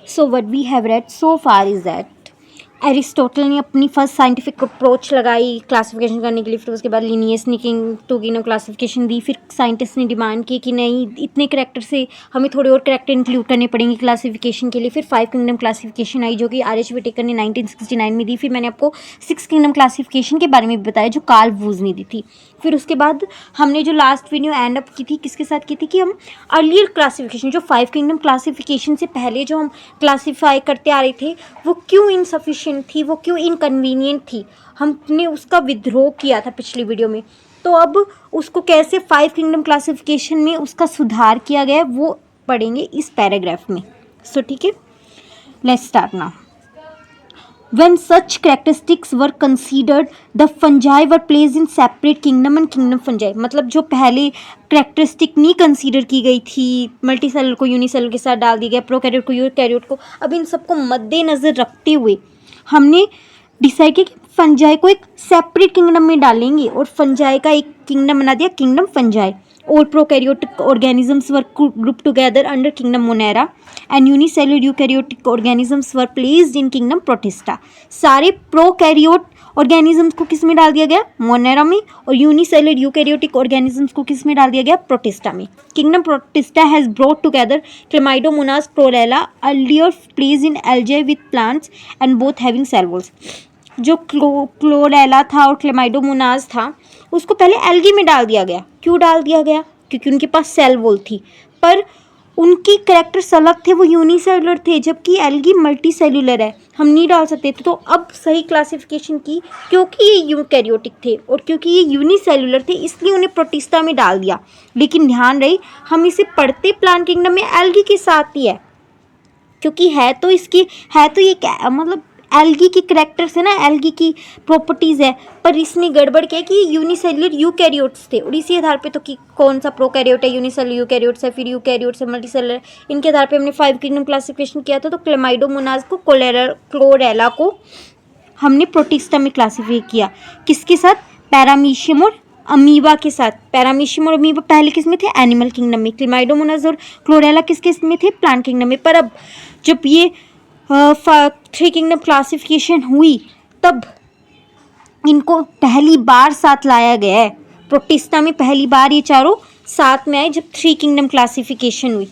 So what we have read so far is that Aristotle ने अपनी first scientific approach लगाई classification करने के लिए, फिर उसके बाद लिनियस ने किंग टोगिनो क्लासिफिकेशन दी, फिर साइंटिस्ट ने डिमांड की कि नहीं इतने करैक्टर से हमें थोड़े और करैक्टर इंक्लूड करने पड़ेंगे क्लासिफिकेशन के लिए। फिर 5 किंगडम क्लासिफिकेशन आई जो कि आर.एच. व्हिटेकर ने 1969 में दी। फिर मैंने आपको 6 किंगडम क्लासिफिकेशन के बारे में भी बताया जो कार्ल वूज ने दी थी। फिर उसके बाद हमने जो लास्ट वीडियो एंड अप की थी किसके साथ की थी कि हम अर्लियर क्लासिफिकेशन जो 5 किंगडम क्लासिफिकेशन से पहले जो हम क्लासीफाई करते आ रहे थे वो क्यों इनसफिशिएंट थी, वो क्यों इनकन्वीनियंट थी, हमने उसका विद्रोह किया था पिछली वीडियो में। तो अब उसको कैसे 5 किंगडम क्लासिफिकेशन में उसका सुधार किया गया है वो पढ़ेंगे इस पैराग्राफ में। सो ठीक है, let's start now. When such characteristics were considered, the fungi were placed in separate kingdom and kingdom fungi। मतलब जो पहले करेक्टरिस्टिक नहीं कंसीडर की गई थी, मल्टी सेलुलर को यूनिसेलुलर के साथ डाल दिया गया, प्रोकैरियोट को यूकैरियोट को, अब इन सबको मद्देनज़र रखते हुए हमने डिसाइड किया कि फंजाई को एक सेपरेट किंगडम में डालेंगे और फंजाई का एक किंगडम बना दिया kingdom fungi. All prokaryotic organisms were grouped together under kingdom Monera and unicellular eukaryotic organisms were placed in kingdom Protista। सारे प्रोकैरियोट ऑर्गेनिजम्स को किस में डाल दिया गया, मोनेरा में, और यूनिसेलुलर यूकैरियोटिक ऑर्गेनिजम्स को किस में डाल दिया गया, प्रोटिस्टा में। Kingdom Protista has brought together Chlamydomonas Chlorella earlier place in algae with plants and both having cell walls. जो क्लोरेला था और क्लेमाइडोमोनास था उसको पहले एल्गी में डाल दिया गया। क्यों डाल दिया गया, क्योंकि उनके पास सेल वॉल थी, पर उनकी कैरेक्टर्स अलग थे, वो यूनिसेलुलर थे, जबकि एल्गी मल्टी सेलुलर है, हम नहीं डाल सकते थे। तो अब सही क्लासिफिकेशन की, क्योंकि ये यूकैरियोटिक थे और क्योंकि ये यूनिसेलुलर थे इसलिए उन्हें प्रोटिस्टा में डाल दिया। लेकिन ध्यान रहे हम इसे पढ़ते प्लांट किंगडम में एल्गी के साथ ही है, क्योंकि है तो ये मतलब एल्गी की करेक्टर्स है ना, एल्गी की प्रॉपर्टीज़ है, पर इसमें गड़बड़ क्या है कि यूनिसेलुलर यूकैरियोट्स थे और इसी आधार पे तो कि कौन सा प्रोकैरियोट है, यूनिसेलुलर यूकैरियोट्स है, फिर यूकैरियोट्स है, मल्टीसेलुलर, इनके आधार पे हमने 5 किंगडम क्लासिफिकेशन किया था। तो क्लेमाइडोमोनास को क्लोरेला को हमने प्रोटिस्टा में क्लासीफाई किया, किसके साथ, पैरामीशियम और अमीबा के साथ। पैरामीशियम और अमीबा पहले किस में थे, एनिमल किंगडम में, क्लेमाइडोमोनास और क्लोरेला किस में थे, प्लांट किंगडम में। पर अब जब ये 3 किंगडम क्लासिफिकेशन हुई तब इनको पहली बार साथ लाया गया है, प्रोटिस्टा में पहली बार ये चारों साथ में आए जब 3 किंगडम क्लासिफिकेशन हुई।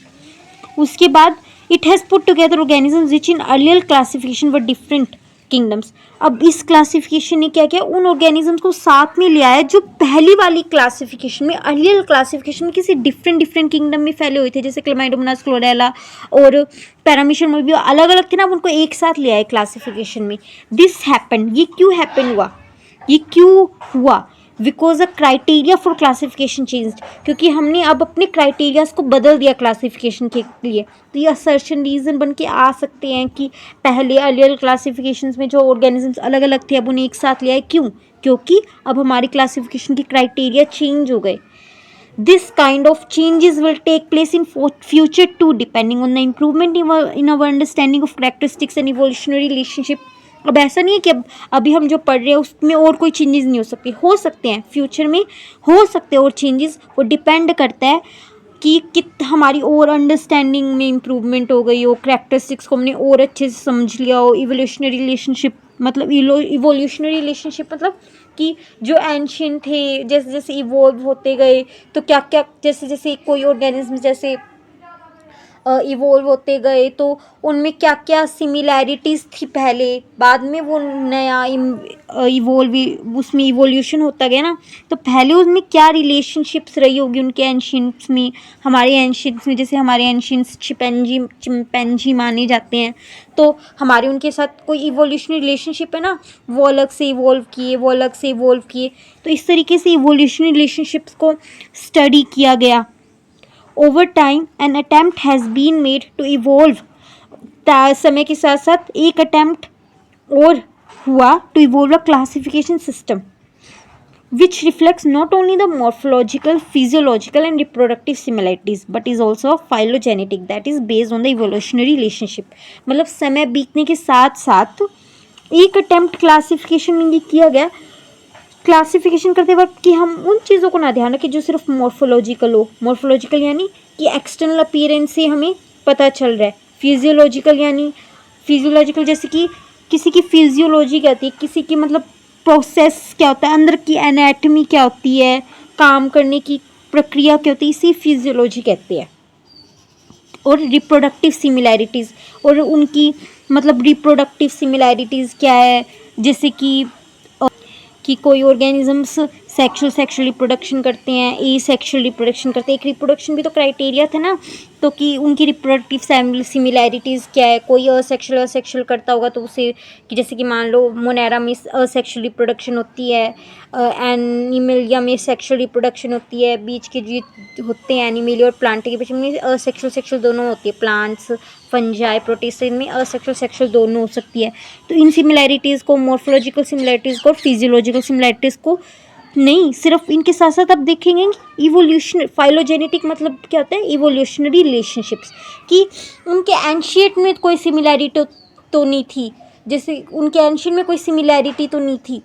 उसके बाद it has put together organisms which in earlier classification were different kingdoms. अब इस क्लासिफिकेशन ने क्या किया, उन ऑर्गेनिजम्स को साथ में ले आया जो पहली वाली क्लासिफिकेशन में, अर्लियर क्लासिफिकेशन में किसी डिफरेंट किंगडम में फैले हुए थे, जैसे क्लेमाइडोमोनास क्लोरेला और पैरामीशियम में भी अलग अलग थे ना, उनको एक साथ ले आए क्लासिफिकेशन में। दिस हैपन, ये क्यों हैपन हुआ, ये क्यों हुआ, because a criteria for classification changed, क्योंकि हमने अब अपने क्राइटेरियाज को बदल दिया क्लासिफिकेशन के लिए। तो ये असर्शन रीज़न बन के आ सकते हैं कि पहले अर्लियर क्लासिफिकेशंस में जो ऑर्गेनिजम्स अलग अलग थे अब उन्हें एक साथ ले आए। क्यों, क्योंकि अब हमारी क्लासिफिकेशन के क्राइटेरिया चेंज हो गए। This kind of changes will take place in future too, depending on the improvement in our understanding of characteristics and evolutionary relationship। अब ऐसा नहीं है कि अब अभी हम जो पढ़ रहे हैं उसमें और कोई चेंजेस नहीं हो सकते हैं, फ्यूचर में हो सकते हैं और चेंजेस। वो डिपेंड करता है कि हमारी और अंडरस्टैंडिंग में इम्प्रूवमेंट हो गई हो, करैक्टरिस्टिक्स को हमने और अच्छे से समझ लिया हो, इवोल्यूशनरी रिलेशनशिप मतलब इवोल्यूशनरी रिलेशनशिप मतलब कि जो एंशियंट थे जैसे जैसे इवॉल्व होते गए तो क्या क्या, जैसे जैसे कोई ऑर्गेनिज्म जैसे इवॉल्व होते गए तो उनमें क्या क्या सिमिलैरिटीज़ थी पहले, बाद में वो नया उसमें इवोल्यूशन होता गया ना, तो पहले उसमें क्या रिलेशनशिप्स रही होगी उनके एंशियंट्स में, हमारे एंशियंट्स में। जैसे हमारे एंशियंट्स चिंपैंजी माने जाते हैं, तो हमारे उनके साथ कोई इवोल्यूशनरी रिलेशनशिप है ना, वो अलग से इवॉल्व किए, वो अलग से इवॉल्व किए। तो इस तरीके से इवोल्यूशनरी रिलेशनशिप्स को स्टडी किया गया। Over time an attempt has been made to evolve। समय के साथ साथ एक अटैम्प्ट और हुआ to evolve a classification system which reflects not only the morphological, physiological and reproductive similarities but is also phylogenetic that is based on the evolutionary relationship। मतलब समय बीतने के साथ साथ एक अटैम्प्ट क्लासिफिकेशन में ये किया गया, क्लासिफिकेशन करते वक्त कि हम उन चीज़ों को ना ध्यान रखें जो सिर्फ मॉर्फोलॉजिकल हो। मॉर्फोलॉजिकल यानी कि एक्सटर्नल अपीयरेंस से हमें पता चल रहा है, फिजियोलॉजिकल यानी फिजियोलॉजिकल जैसे कि किसी की फिजियोलॉजी क्या होती है, किसी की मतलब प्रोसेस क्या होता है, अंदर की एनाटमी क्या होती है, काम करने की प्रक्रिया क्या होती है, इसी फिजियोलॉजी कहते हैं। और रिप्रोडक्टिव सिमिलैरिटीज़, और उनकी मतलब रिप्रोडक्टिव सिमिलैरिटीज़ क्या है, जैसे कि कोई ऑर्गेनिजम्स सेक्शुअल रिप्रोडक्शन करते हैं, ए सेक्शुअल रिप्रोडक्शन करते हैं। एक रिप्रोडक्शन भी तो क्राइटेरिया था ना, तो कि उनकी रिप्रोडक्टिव सिमिलैरिटीज़ क्या है। कोई असेक्शुअल करता होगा तो उसे, कि जैसे कि मान लो मोनेरा में असेक्शुअल रिप्रोडक्शन होती है, एनिमलिया में सेक्शुअल रिप्रोडक्शन होती है, बीच के जो होते हैं एनिमलिया और प्लांट के बीच में सेक्शुअल दोनों होती है। प्लांट्स, फंजाई, प्रोटिस्ट, इनमें असेक्शुअल दोनों हो सकती है। तो इन सिमिलैरिटीज़ को, मॉर्फोलॉजिकल सिमिलैरिटीज़ को और फिजियोलॉजिकल सिमिलैरिटीज़ को नहीं, सिर्फ इनके साथ साथ आप देखेंगे इवोल्यूशन, फाइलोजेनेटिक मतलब क्या होता है, इवोल्यूशनरी रिलेशनशिप्स, कि उनके एंशियंट में कोई सिमिलैरिटी तो नहीं थी, जैसे उनके एंशियंट में कोई सिमिलैरिटी तो नहीं थी।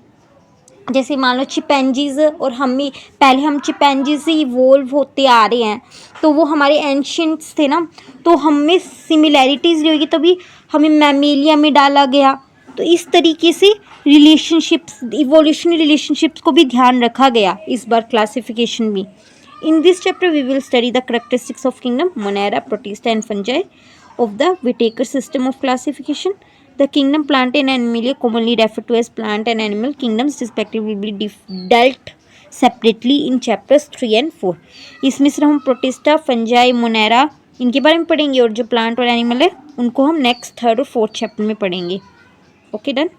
जैसे मान लो चिपैंजीज और पहले हम चिपैंजीज से इवोल्व होते आ रहे हैं, तो वो हमारे एंशियंट्स थे ना, तो हमें सिमिलैरिटीज़ जो होगी तभी हमें मैमेलिया में डाला गया। तो इस तरीके से रिलेशनशिप्स, इवोल्यूशनरी रिलेशनशिप्स को भी ध्यान रखा गया इस बार क्लासिफिकेशन में। In this chapter we will study the characteristics of kingdom Monera, Protista and Fungi of the Whittaker system of classification. The kingdom Plantae and Animalia, commonly referred to as plant and animal kingdoms respectively, will be dealt separately in chapters 3 and 4. इसमें सिर्फ हम protista, fungi, Monera इनके बारे में पढ़ेंगे, और जो plant और एनिमल है उनको हम नेक्स्ट 3rd और 4th चैप्टर में पढ़ेंगे। Okay, done.